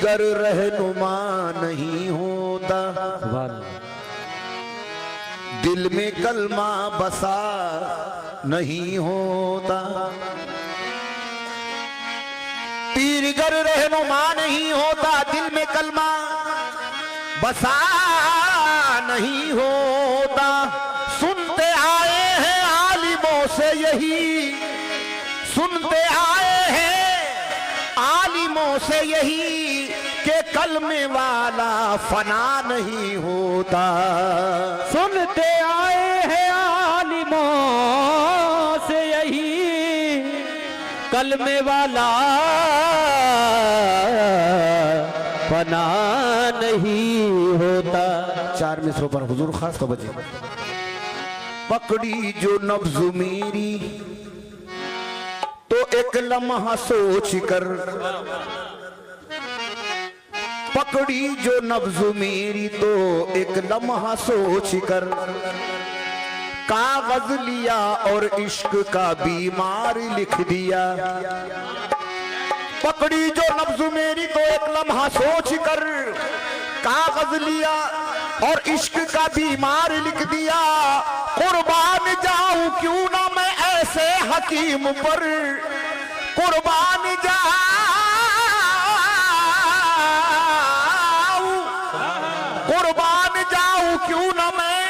पीरगर रहनुमा नहीं होता, दिल में कलमा बसा नहीं होता। पीरगर रहनुमा नहीं होता, दिल में कलमा बसा नहीं होता। सुनते आए हैं आलिमों से यही, सुनते आए हैं आलिमों से यही कि कलमे वाला फना नहीं होता। सुनते आए हैं आलिमों से यही, कलमे वाला फना नहीं होता। चार मिसरों पर हुजूर खास तवज्जो। पकड़ी जो नब्ज मेरी तो एक लम्हा सोच कर, पकड़ी जो नब्ज मेरी तो एक लम्हा सोच कर, कागज लिया और इश्क का बीमार लिख दिया। पकड़ी जो नब्ज मेरी तो एक लम्हा सोच कर, कागज लिया और इश्क का बीमार लिख दिया। कुर्बान जाऊं क्यों ना मैं ऐसे हकीम पर, कुर्बान जाऊं, कुर्बान जाऊं क्यों ना मैं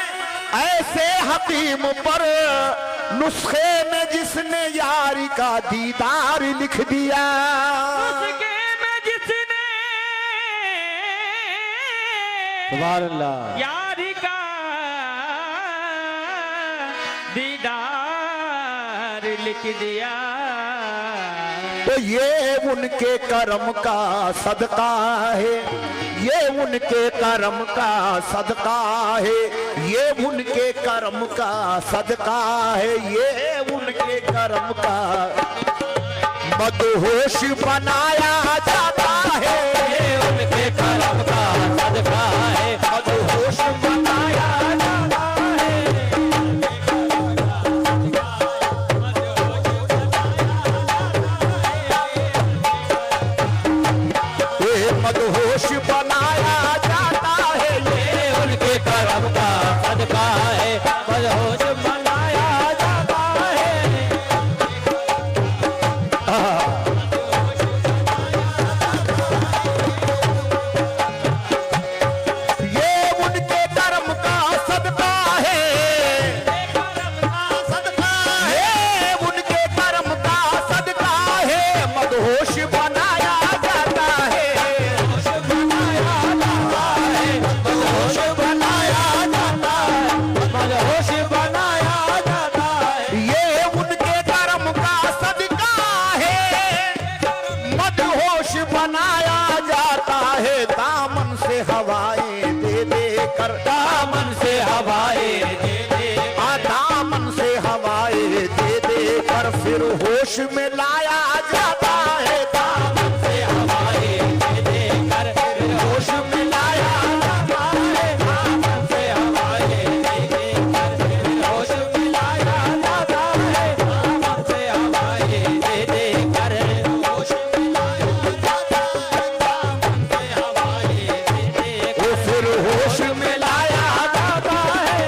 ऐसे हकीम पर, नुस्खे में जिसने यारी का दीदार लिख दिया। नुस्खे में जिसने सुभान अल्लाह यारी का दीदार लिख दिया। तो ये उनके करम का सदका है, ये उनके करम का सदका है, ये उनके करम का सदका है, ये उनके करम का। मदहोश बनाया जाता है, ये उनके करम का सदका है, मदहोश बनाया जाता है। ये मदहोश बनाया जाता है, ये उनके करम का सदका है, मदहोश बनाया जाता है। ये उनके कर्म का सदका है, ये उनके कर्म का सदका है, मदहोश बनाया जाता है, मदहोश बनाया जाता है, मदहोश बनाया जाता है। ये उनके कर्म का सदका है, मदहोश बनाया जाता है। दामन से हवाएं दे दे कर, दामन से हवाएं दे दे, दामन से हवाएं दे दे कर फिर होश में लाया जाता है। दामन से हवाएं दे दे कर फिर होश में लाया जाता है, दामन से हवाएं दे दे कर फिर होश में लाया जाता है, दामन से हवाएं दे दे कर होश में लाया जाता है, दामन से हवाएं दे दे वो फिर होश में लाया जाता है।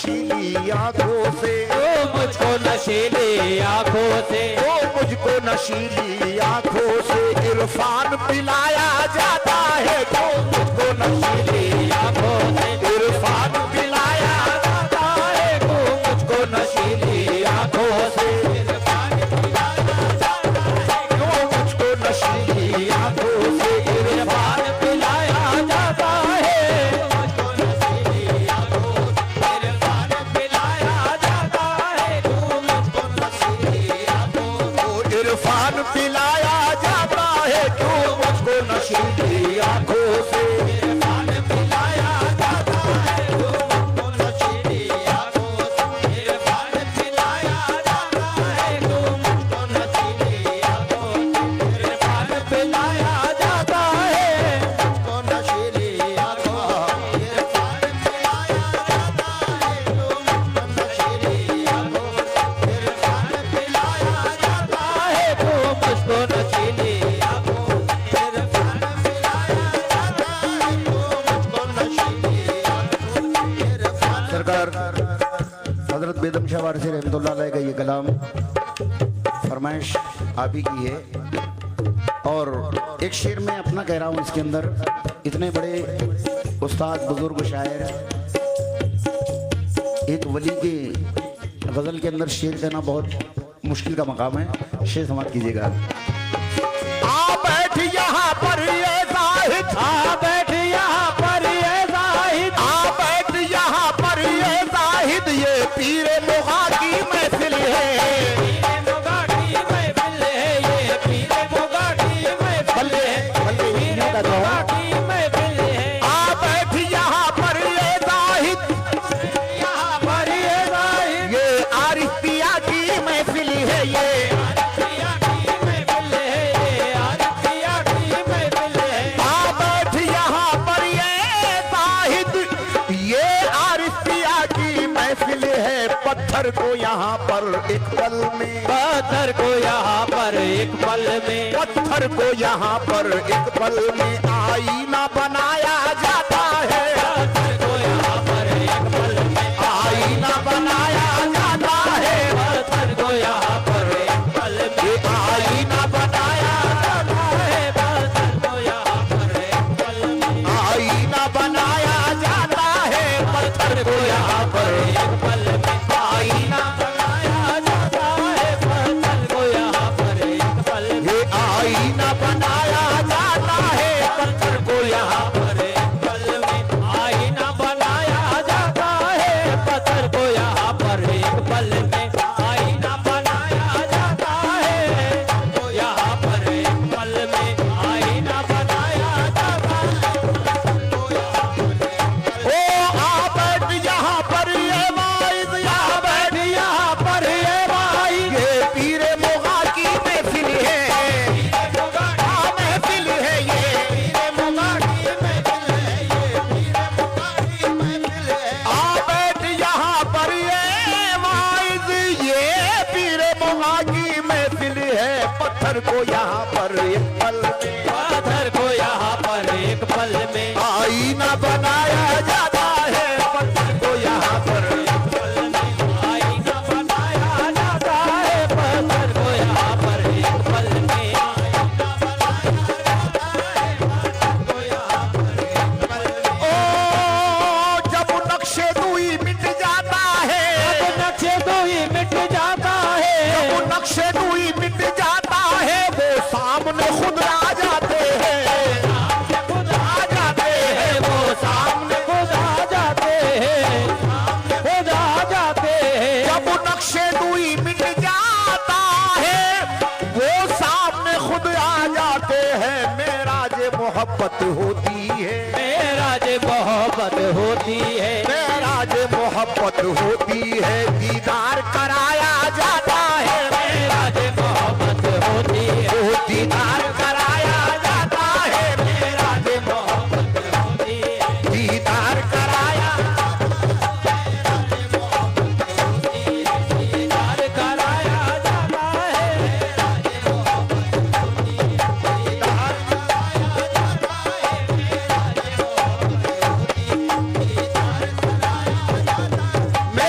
नशीली आंखों से, तू मुझको नशीली आंखों से, वो मुझको नशीली आंखों से इरफान पिलाया जाता है। तो मुझको नशीली आंखों से इरफान पिलाया जाता है, तू मुझको नशीली आंखों से, वो मुझको नशीली आंखों से इरफान पिलाया जाता है, मुझको नशीली आंखों से, इरफान पिलाया जाता है, तू मुझको नशीली आंखों से, वो इरफान पिलाया जाता है। क्यों मुझको नशीली आंखों से इरफान पिलाया जाता है, तू मुझको नशीली आंखों से, इरफान पिलाया जाता है, तू मुझको नशीली आंखों से, इरफान पिलाया जाता है, मुझको नशीली आंखों से, इरफान पिलाया जाता है, तू मुझको नशीली आंखों से, इरफान पिलाया जाता है, तू मुझको नशीली आंखों से, इरफान पिलाया जाता है, तू मुझको नशीली आंखों से, इरफान सरकार हजरत बेदम शाह वारसी रहमतुल्लाह अलैह का ये कलाम फरमाइश आप ही की है। और एक शेर में अपना कह रहा हूँ इसके अंदर। इतने बड़े उस्ताद बुजुर्ग शायर, एक वली के गजल के अंदर शेर कहना बहुत मुश्किल का मकाम है। शेर समाप्त कीजिएगा। आ बैठ यहाँ पर ये जाहिद, आ बैठ यहाँ पर ये जाहिद, आ बैठ यहाँ पर ये जाहिद, ये पीरे मुगा की महफिल है। पीरे मुगा की महफिल है, ये पीरे मुगा की महफिल है, पीरे मुगा की महफिल है। आ बैठ यहाँ पर ये जाहिद, यहाँ पर ये जाहिद, ये आरिफ पिया की महफिल है। ये आरिफिया की महफिल है, ये आरिफिया की महफिल है। आ बैठ यहाँ पर ये जाहिद, ये आरिफ पिया की महफिल है। पत्थर को यहाँ पर एक पल में, पत्थर को यहाँ पर एक पल में, पत्थर को यहाँ पर एक पल में आईना बनाया जाता है। पत्थर को यहाँ पर एक पल में आईना बनाया जाता है। पत्थर को यहाँ पर एक पल में ये आईना बनाया जाता है, पत्थर को यहाँ पर एक पल में आईना बनाया जाता है। पत्थर को यहाँ पर एक पल में आईना बनाया जाता है, पत्थर को यहाँ पर एक पल में ये आईना बनाया जाता है। पत्थर को यहाँ पर एक पल में आईना बनाया जाता है, पत्थर को यहाँ पर एक पल में आईना बनाया जाता है, तो यहाँ पर एक पल में आईना बनाया जाता है, तो यहाँ पर ओ आ बैठ यहाँ पर ये वाइद, यहाँ बैठ यहाँ पर ये भाई ये पीरे मुगा की महफिल है। मुगा आ महफिल है ये, पीरे मुगा की महफिल है, ये पीरे मुगा की महफिल है। आ बैठ यहाँ पर ये वाइद, ये पीरे मुगा की महफिल है। पत्थर को यहाँ पर एक पल में पत्थर को यहाँ पर एक पल में आईना बनाया जाता है। पत्थर को यहाँ पर एक पल में आईना बनाया जाता है, पत्थर को यहाँ पर एक पल में आईना बनाया जाता है, पत्थर को यहाँ पर एक पल में। ओ जब नक्शे दुई मिट जाता है, अब नक्शे तो ही मिट जाता है, वो नक्शे दुई मिट जाता है। वो सामने खुद आ जाते हैं, सामने खुद आ जाते हैं, वो सामने खुद आ जाते हैं, सामने खुद आ जाते हैं। जब नक्शे दुई मिट जाता है, वो सामने खुद आ जाते हैं। मेराज मोहब्बत होती है, मेराज मोहब्बत होती है, मेराज मोहब्बत होती है। दीदार कराया जाता है, मेराज मोहब्बत होती है, वो दीदार कराया जाता है। मेराज मोहब्बत होती है, दीदार कराया दीदार कराया जाता है, मेराज मोहब्बत होती है, दीदार कराया जाता है, मेराज मोहब्बत होती है, दीदार कराया जाता है।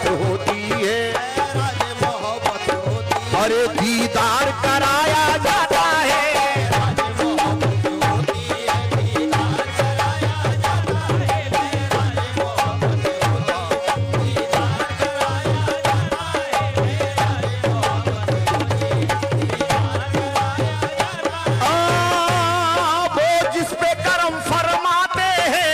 मोहब्बत होती है, राज मोहब्बत होती है, अरे दीदार कराया जाता है। राज मोहब्बत होती है, दीदार कराया जाता है, राज मोहब्बत होती है, दीदार कराया जाता है, राज मोहब्बत होती है, दीदार कराया जाता है। वो जिस पे करम फरमाते हैं,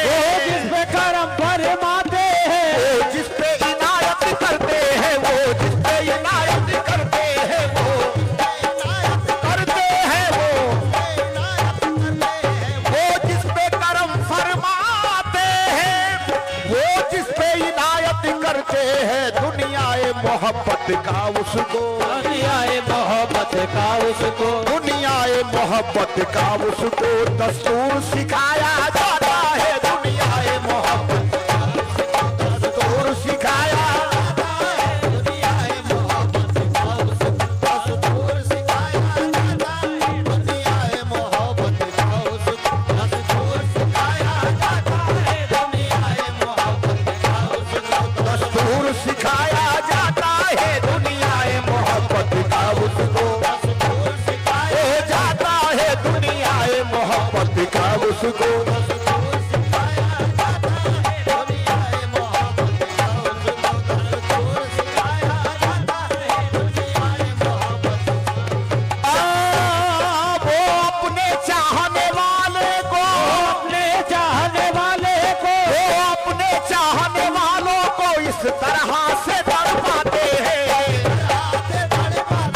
जिस पे करम फरमाते हैं, वो जिस पे इनायत करते हैं, वो जिस पे इनायत करते हैं, वो करते हैं, वो जिस पे करम फरमाते हैं, वो जिस पे इनायत करते हैं, दुनियाए मोहब्बत का उसको, दुनियाए मोहब्बत का उसको, दुनियाए मोहब्बत का उसको दस्तूर सिखाया जाता है। दुनियाए मोहब्बत दस्तूर सिखाया, दुनियाए मोहब्बत का उसको, दस्तूर सिखाया जाता है, दुनियाए मोहब्बत का उसको, दस्तूर सिखाया जाता है, दुनियाए मोहब्बत का उसको, दस्तूर सिखाया जाता है, दुनियाए मोहब्बत का उसको दस्तूर सिखाया हो जाता है, दुनियाए मोहब्बत का उसको। दस्तूर सिखाया जाता है, दुनियाए मोहब्बत का उसको, दस्तूर सिखाया जाता है, दुनियाए मोहब्बत वो अपने चाहने वाले को, अपने चाहने वाले को, वो अपने चाहने वालों को इस तरह से तड़पाते हैं, इस तरह से तड़पाते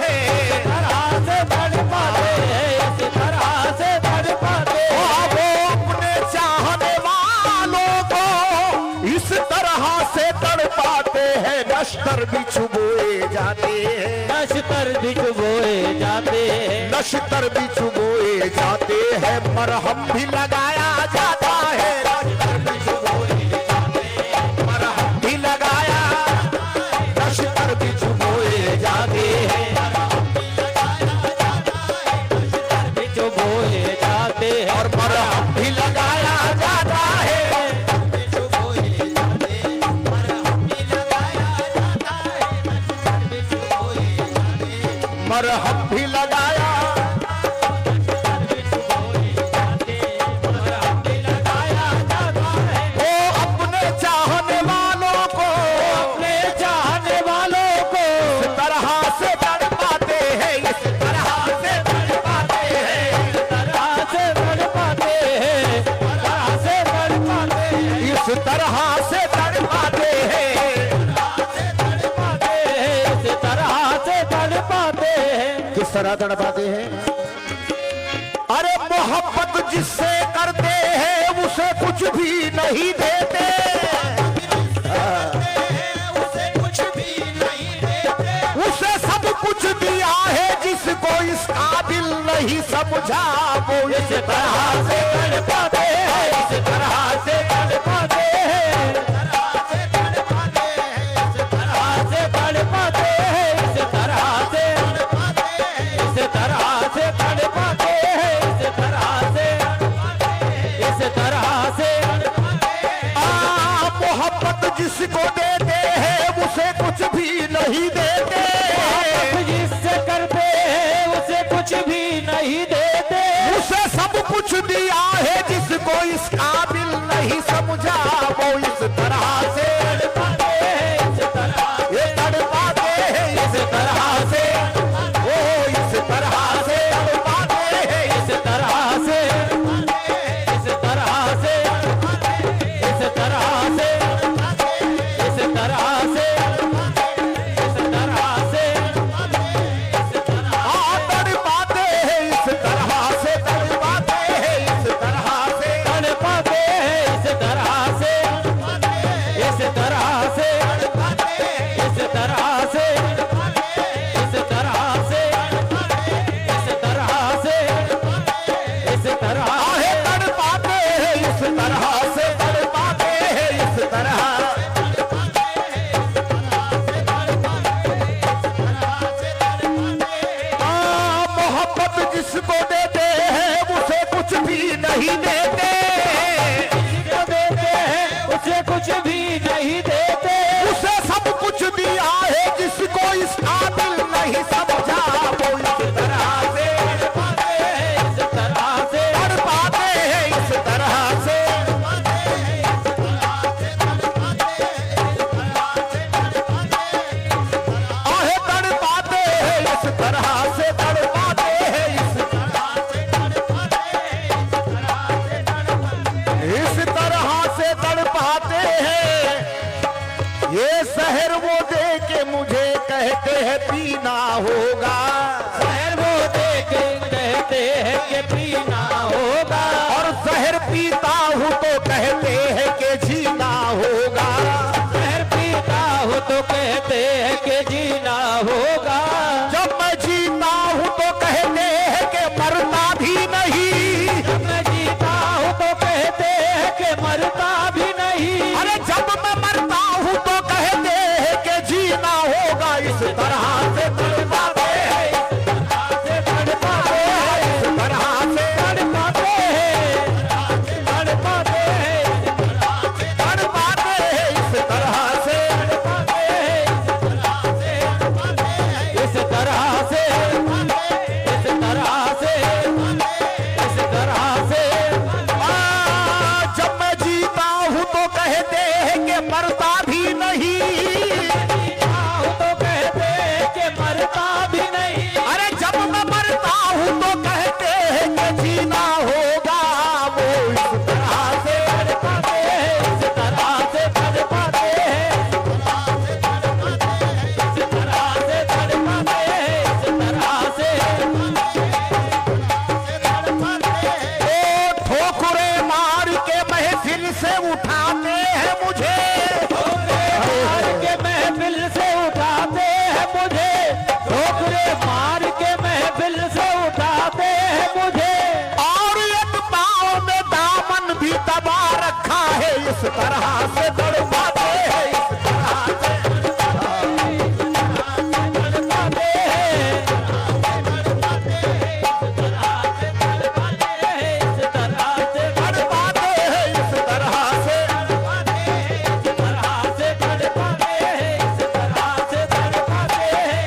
हैं, तरह से तड़पाते हैं, इस तरह से तड़पाते हैं, वो अपने चाहने वालों को इस तरह से तड़पाते हैं। नश्तर भी चुबोए जाते हैं, नश्तर भी चुबोए जाते हैं, नश्तर भी चुबोए जाते हैं, मरहम भी लगाया जाता है, नश्तर भी चुबोए जाते हैं, मरहम भी लगाया, नश्तर भी चुबोए जाते हैं, भी चुबोए जाते हैं, और मरहम भी लगाया जाता है, मरहम भी लगाया, वो अपने चाहने वालों को अपने चाहने वालों को इस तरह से तड़पाते हैं, इस तरह से तड़पाते हैं, तरह से तड़पाते हैं, तरह से तड़पाते हैं, इस तरह से तड़पाते हैं। तड़पाते हैं, इस तरह से तड़पाते हैं। किस तरह तड़पाते हैं? अरे मोहब्बत जिससे करते हैं उसे कुछ भी नहीं देते, उसे कुछ भी नहीं देते, उसे सब कुछ दिया है जिसको इस काबिल नहीं समझा, वो इस तरह से तड़पाते हैं, इस तरह से तड़पाते हैं, से तड़पाते हैं, इस तरह से तड़पाते हैं, इस तरह से इस तरह से तड़पाते हैं, इस तरह से इस तरह से मोहब्बत जिसको देते हैं उसे कुछ भी नहीं देते, जिससे करते हैं उसे कुछ भी नहीं देते, उसे सब कुछ दिया है जिसको इस काबिल नहीं समझा, वो इस तरह से तड़पाते हैं, इस तरह ये तड़पाते हैं, इस तरह से वो इस तरह से तड़पाते हैं, इस तरह से इस तरह से इस तरह से इस तरह से इस तरह से तड़पाते हैं, इस तरह से तड़पाते हैं, इस तरह से तड़पाते हैं, इस तरह से इस शहर वो दे के मुझे कहते हैं पीना होगा, शहर वो दे के कहते हैं कि पीना होगा, और शहर पीता हूँ तो कहते हैं कि जीना होगा, शहर पीता हूँ तो कहते हैं कि जीना होगा, जब मैं जीता हूँ तो कहते हैं कि मरना भी नहीं, जब मैं जीता हूँ तो कहते हैं कि मरता भी नहीं, अरे जब मैं मरता हूँ तो कहते हैं कि जीना होगा। इस तरह से तड़पाते हैं, से तड़पाते हैं, इस तरह से तड़पाते हैं, तड़पाते हैं, तड़पाते हैं, इस तरह से इस तरह से, इस तरह से, इस तरह से, जब मैं जीता हूँ तो कहते हैं कि मरता भी नहीं, तो कहते हैं कि मरता भी नहीं, अरे जब मैं मरता हूँ तो कहते हैं कि जीना होगा। वो इस तरह से तड़पाते हैं, इस तरह से तड़पाते हैं, इस तरह से तड़पाते हैं, इस तरह से ओ ठोकरे मार के महफिल से उठाते हैं मुझे, मार के महफिल से उठाते हैं मुझे, ठोकरे मार के महफिल से उठाते हैं मुझे, और एक पाँव में दामन भी दबा रखा है। इस तरह से तड़पाते हैं, इस तरह से तड़पाते हैं, इस तरह से तड़पाते हैं, इस तरह से तड़पाते हैं, इस तरह से तड़पाते हैं,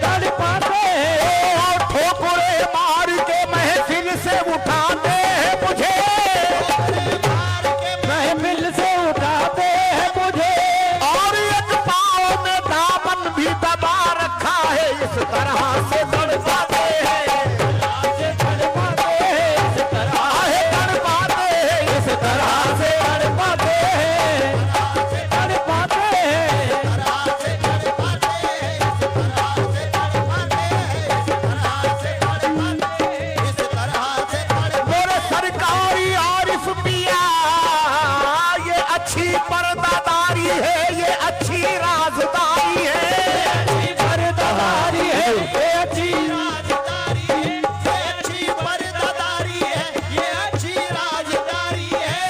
तड़पाते हैं, और ठोकरे मार के महफिल से उठाते हैं मुझे, महफिल से उठाते हैं मुझे, और एक पाँव में दामन भी दबा रखा है। इस तरह से तड़पाते हैं, तड़पाते हैं, इस तरह आहे तड़पाते हैं, इस तरह से तड़पाते हैं, तड़पाते हैं, मेरे सरकारी आरिफ पिया, ये अच्छी पर्दादारी है, ये अच्छी राजदारी है, पर्दादारी है, ये अच्छी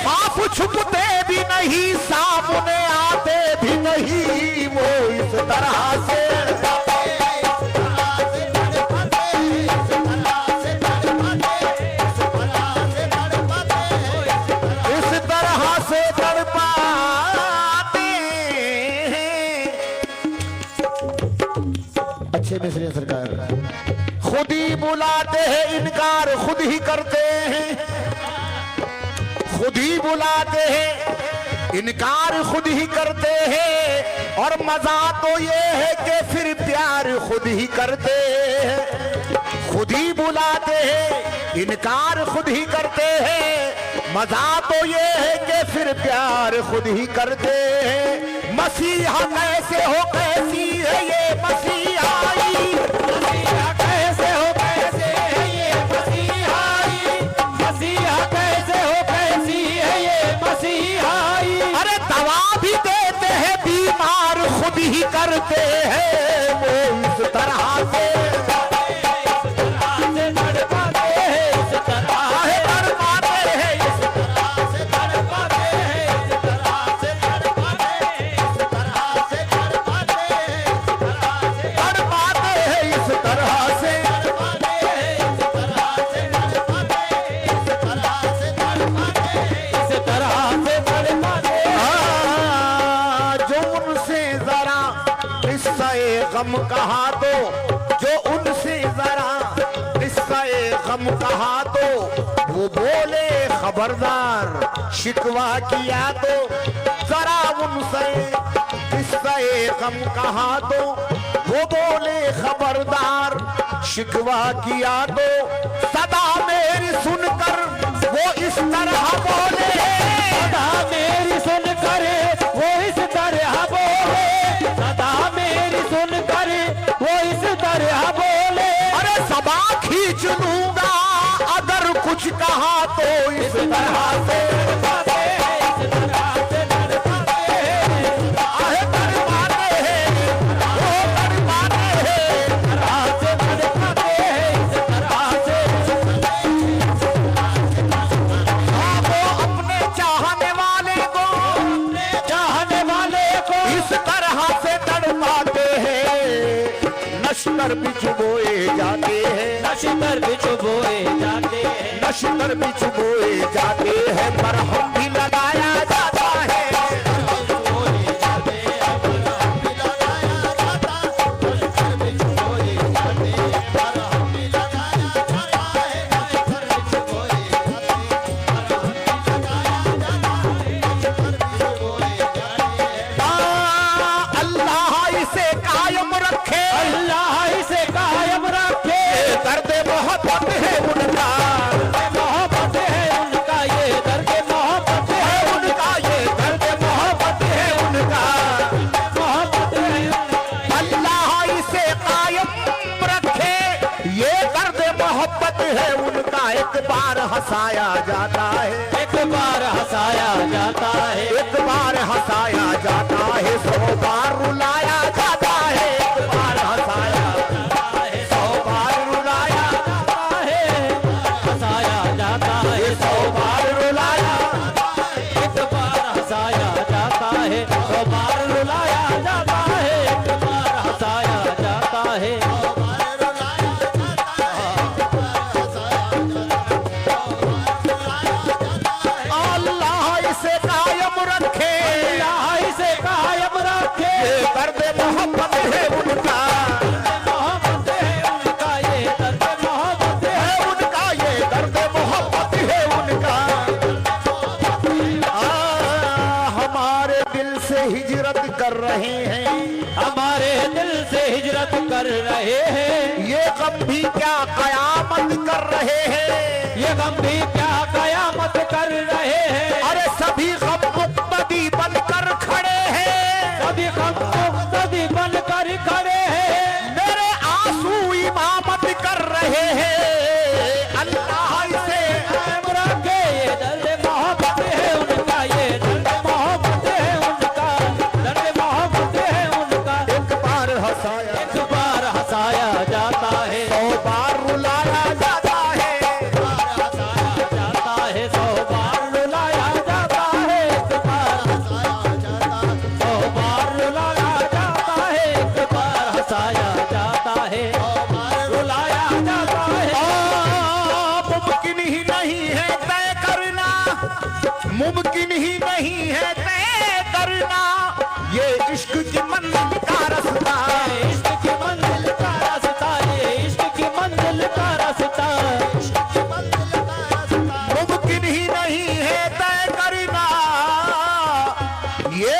आप छुपते भी नहीं, सामने आते भी नहीं, वो इस तरह से इस तरह से तड़पाते हैं। अच्छे मिसरी सरकार खुद ही बुलाते हैं, इनकार खुद ही करते हैं, खुद ही बुलाते हैं, इनकार खुद ही करते हैं, और मजा तो ये है कि फिर प्यार खुद ही करते हैं। खुद ही बुलाते हैं, इनकार खुद ही करते हैं, मजा तो ये है कि फिर प्यार खुद ही करते हैं। मसीहा कैसे हो, कैसी है ये मसीहाई, मसीहा कैसे हो, कैसे है ये मसीहाई, मसीहा कैसे हो, कैसी है ये मसीहाई, अरे दवा भी देते हैं, बीमार खुद ही करते हैं। वो इस तरह से तड़पाते हैं, इस तरह आहे तड़पाते हैं, इस तड़पाते हैं, इस तरह से तड़पाते हैं, इस तरह से इस तरह से तड़पाते जो उनसे जरा किस्सा-ए गम कहा तो, जो उनसे जरा किस्सा-ए गम कहा तो, वो बोले खबरदार, शिकवा किया तो, जरा उनसे किस्सा-ए गम कहा तो, वो बोले खबरदार, शिकवा किया तो, सदा मेरी सुनकर वो इस तरह बोले, सदा मेरी सुन कुछ कहा तो इस तरह से तड़पाते हैं, इस तरह से तड़पाते हैं, आहे तड़पाते हैं, वो तड़पाते हैं, तरह से तड़पाते हैं, इस तरह से हाँ वो अपने चाहने वाले को चाहने वाले को इस तरह से तड़पाते हैं, नश्तर बिछ बोए जाते हैं, नश्तर बिछ बोए जाते हैं, नश्तर बिछ बोए जाते हैं, पर हम भी लगाया जाता है। अल्लाह इसे कायम रखे, अल्लाह इसे कायम रखे, दर्द मोहब्बत है उनका, मोहब्बत है उनका, ये दर्द मोहब्बत है उनका ये दर्द मोहब्बत है उनका, मोहब्बत है उनका, अल्लाह इसे कायम रखे, ये दर्द मोहब्बत है उनका। एक बार हंसाया जाता है, एक बार हंसाया जाता है, एक बार हंसाया जाता है, 100 बार रुलाया जाता है, एक बार हंसाया जाता है, 100 बार रुलाया, हंसाया जाता है, 100 बार रुलाया, एक बार हंसाया जाता है, 100 बार रुलाया जाता है, एक बार हंसाया जाता है, अल्लाह इसे कायम रखे, अल्लाह इसे कायम रखे, ये दर्द मोहब्बत है उनका, मोहब्बत है उनका, ये दर्द मोहब्बत है है उनका, ये दर्द मोहब्बत है उनका। हमारे दिल से हिजरत कर रहे हैं, हमारे दिल से हिजरत कर रहे हैं, ये गम भी क्या कयामत कर रहे हैं, ये गम भी क्या कयामत कर रहे हैं, अरे सभी गम मुक्तदी बनकर खड़े हैं, सभी गम मुक्तदी बनकर खड़े हैं, मेरे आंसू इमामत कर रहे हैं। अल्लाह इसे कायम रखे, ये दर्द मोहब्बत है उनका, ये दर्द मोहब्बत है उनका, दर्द मोहब्बत है उनका, एक बार हंसाया, एक बार हंसाया जाता है, 100 बार रुलाया जाता है, हंसाया जाता है, 100 बार रुलाया जाता है, एक बार 100 बार रुलाया जाता है, एक बार हंसाया जाता है, रुलाया जाता है, मुमकिन ही नहीं है तय करना, मुमकिन ही नहीं है तय करना, ये इश्क की मंजिल का रास्ता, इश्क की मंजिल का रास्ता, ये इश्क की मंजिल का रास्ता, मुमकिन ही नहीं है तय करना, ये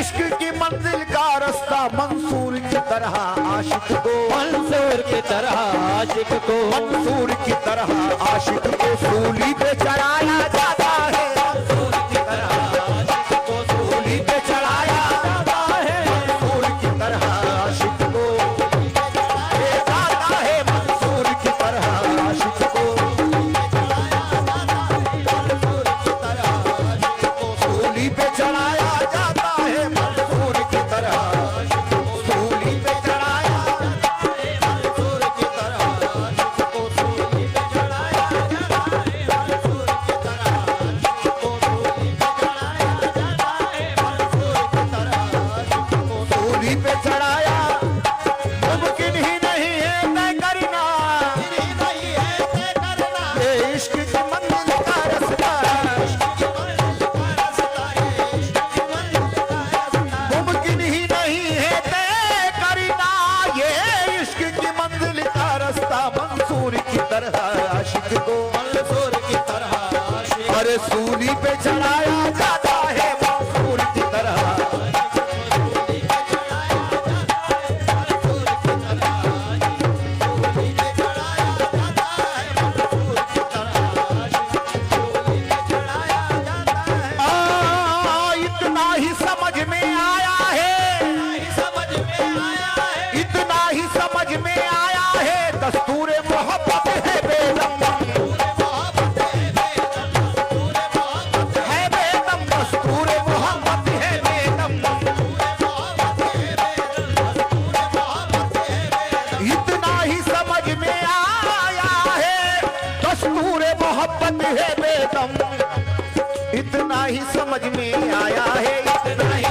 इश्क की मंजिल का रास्ता। मंसूर की तरह आशिक को, मंसूर की तरह आशिक को, मंसूर की तरह आशिक को सूली पे चढ़ाया जाता है, मंसूर की तरह आशिक को सूली पे चढ़ाया जाता है, मंसूर की तरह आशिक को ले जाता है, मंसूर की तरह आशिक को सूली पे चढ़ाया जाता है, मंसूर की तरह सूली पे चढ़ाया, मंसूर की तरह आशिक को सूली पे चढ़ाया जाता है, मंसूर की तरह आशिक को सूली पे चढ़ाया जाता है, मंसूर की तरह आशिक को सूली पे चढ़ाया, मुमकिन ही नहीं है तय करना, ये इश्क की मंजिल का रास्ता, मुमकिन ही नहीं है तय करना, ये इश्क की मंजिल का रास्ता। मंसूर की तरह आशिक को, मंसूर की तरह आशिक अरे सूली पे चढ़ाया जाता है, मंसूर की तरह इतना ही समझ में आया है, समझ में आया है, इतना ही समझ में आया है, दस्तूर मोहब्बत है बेदम, मोहब्बत है इतना ही समझ में आया है, इतना ही